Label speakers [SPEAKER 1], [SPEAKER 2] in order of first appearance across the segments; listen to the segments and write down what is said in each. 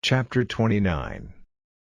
[SPEAKER 1] Chapter 29.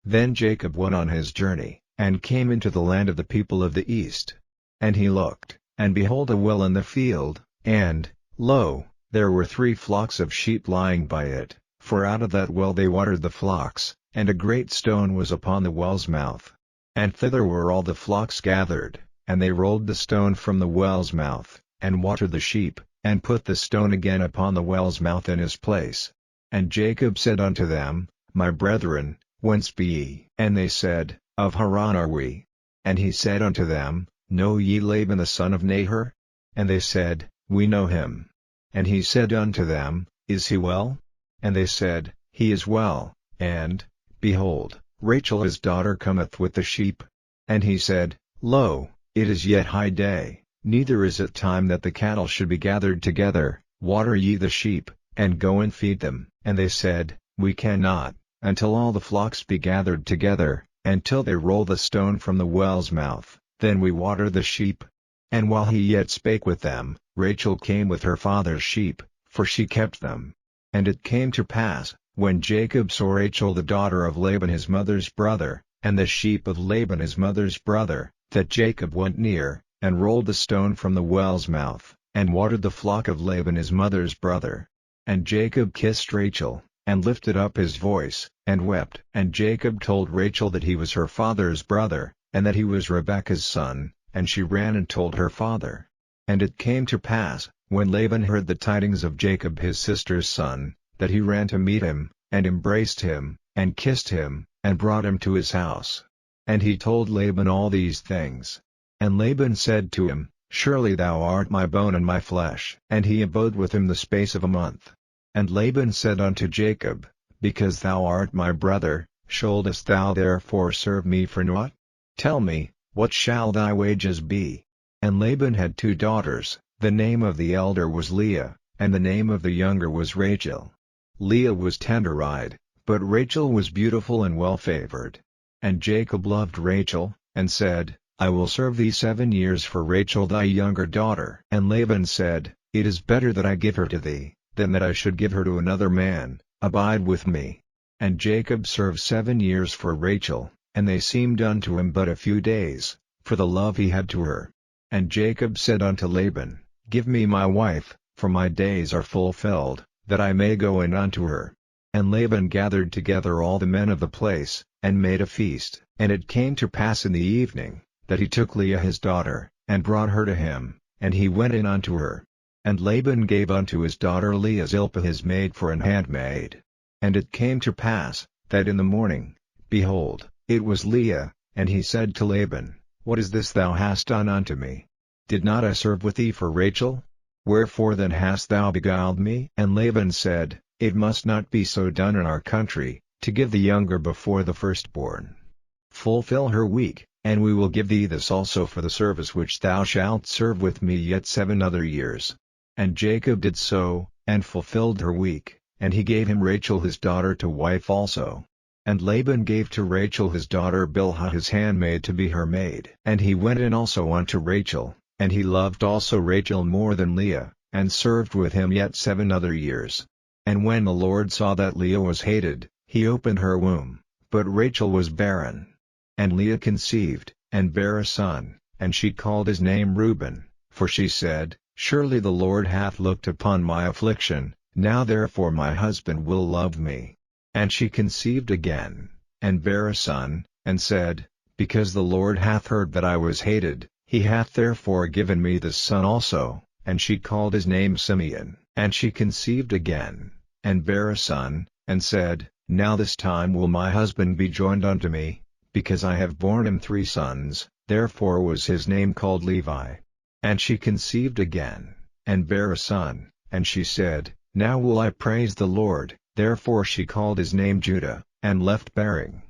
[SPEAKER 1] Then Jacob went on his journey, and came into the land of the people of the east. And he looked, and behold a well in the field, and, lo, there were 3 flocks of sheep lying by it, for out of that well they watered the flocks, and a great stone was upon the well's mouth. And thither were all the flocks gathered, and they rolled the stone from the well's mouth, and watered the sheep, and put the stone again upon the well's mouth in his place. And Jacob said unto them, My brethren, whence be ye? And they said, Of Haran are we. And he said unto them, Know ye Laban the son of Nahor? And they said, We know him. And he said unto them, Is he well? And they said, He is well, and, behold, Rachel his daughter cometh with the sheep. And he said, Lo, it is yet high day, neither is it time that the cattle should be gathered together, water ye the sheep, and go and feed them. And they said, We cannot, until all the flocks be gathered together, until they roll the stone from the well's mouth, then we water the sheep. And while he yet spake with them, Rachel came with her father's sheep, for she kept them. And it came to pass, when Jacob saw Rachel the daughter of Laban his mother's brother, and the sheep of Laban his mother's brother, that Jacob went near, and rolled the stone from the well's mouth, and watered the flock of Laban his mother's brother. And Jacob kissed Rachel, and lifted up his voice, and wept. And Jacob told Rachel that he was her father's brother, and that he was Rebekah's son, and she ran and told her father. And it came to pass, when Laban heard the tidings of Jacob his sister's son, that he ran to meet him, and embraced him, and kissed him, and brought him to his house. And he told Laban all these things. And Laban said to him, Surely thou art my bone and my flesh. And he abode with him the space of a month. And Laban said unto Jacob, Because thou art my brother, shouldest thou therefore serve me for naught? Tell me, what shall thy wages be? And Laban had 2 daughters, the name of the elder was Leah, and the name of the younger was Rachel. Leah was tender-eyed, but Rachel was beautiful and well-favored. And Jacob loved Rachel, and said, I will serve thee 7 years for Rachel thy younger daughter. And Laban said, It is better that I give her to thee, than that I should give her to another man. Abide with me. And Jacob served 7 years for Rachel, and they seemed unto him but a few days, for the love he had to her. And Jacob said unto Laban, Give me my wife, for my days are fulfilled, that I may go in unto her. And Laban gathered together all the men of the place, and made a feast. And it came to pass in the evening, that he took Leah his daughter, and brought her to him, and he went in unto her. And Laban gave unto his daughter Leah Zilpah his maid for an handmaid. And it came to pass, that in the morning, behold, it was Leah, and he said to Laban, What is this thou hast done unto me? Did not I serve with thee for Rachel? Wherefore then hast thou beguiled me? And Laban said, It must not be so done in our country, to give the younger before the firstborn. Fulfill her week, and we will give thee this also for the service which thou shalt serve with me yet 7 other years. And Jacob did so, and fulfilled her week, and he gave him Rachel his daughter to wife also. And Laban gave to Rachel his daughter Bilhah his handmaid to be her maid. And he went in also unto Rachel, and he loved also Rachel more than Leah, and served with him yet 7 other years. And when the Lord saw that Leah was hated, he opened her womb, but Rachel was barren. And Leah conceived, and bare a son, and she called his name Reuben, for she said, Surely the Lord hath looked upon my affliction, now therefore my husband will love me. And she conceived again, and bare a son, and said, Because the Lord hath heard that I was hated, he hath therefore given me this son also. And she called his name Simeon. And she conceived again, and bare a son, and said, Now this time will my husband be joined unto me, because I have borne him 3 sons, therefore was his name called Levi. And she conceived again, and bare a son, and she said, Now will I praise the Lord, therefore she called his name Judah, and left bearing.